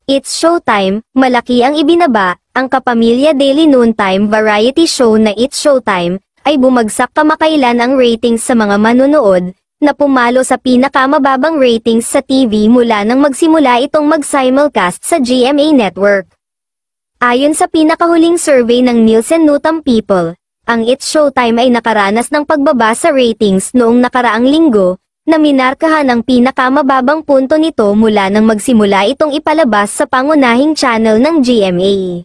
It's Showtime, malaki ang ibinaba. Ang kapamilya daily noontime variety show na It's Showtime, ay bumagsak kamakailan ang ratings sa mga manonood, na pumalo sa pinakamababang ratings sa TV mula nang magsimula itong mag-simulcast sa GMA Network. Ayon sa pinakahuling survey ng Nielsen Nutam People, ang It's Showtime ay nakaranas ng pagbaba sa ratings noong nakaraang linggo, na minarkahan ang pinakamababang punto nito mula nang magsimula itong ipalabas sa pangunahing channel ng GMA.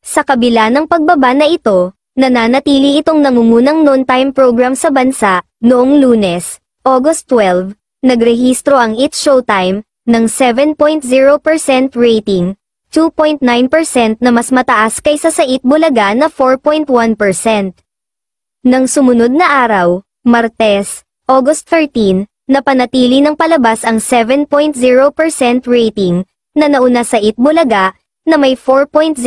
Sa kabila ng pagbaba na ito, nananatili itong nangungunang noontime program sa bansa. Noong Lunes, August 12, nagrehistro ang It's Showtime ng 7.0% rating, 2.9% na mas mataas kaysa sa Itbulaga na 4.1%. Nang sumunod na araw, Martes, August 13, napanatili ng palabas ang 7.0% rating, na nauna sa Itbulaga, na may 4.0%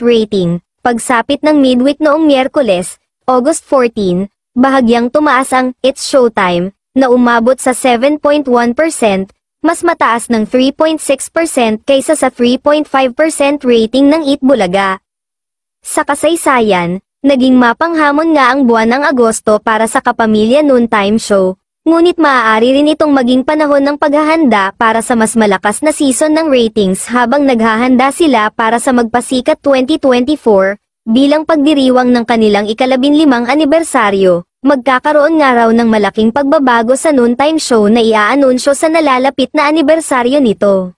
rating. Pagsapit ng midweek noong Miyerkules, August 14, bahagyang tumaas ang It's Showtime, na umabot sa 7.1%, mas mataas ng 3.6% kaysa sa 3.5% rating ng Itbulaga. Sa kasaysayan, naging mapanghamon nga ang buwan ng Agosto para sa kapamilya noontime show, ngunit maaari rin itong maging panahon ng paghahanda para sa mas malakas na season ng ratings habang naghahanda sila para sa Magpasikat 2024, bilang pagdiriwang ng kanilang ika-15 anibersaryo. Magkakaroon nga raw ng malaking pagbabago sa noontime show na iaanunsyo sa nalalapit na anibersaryo nito.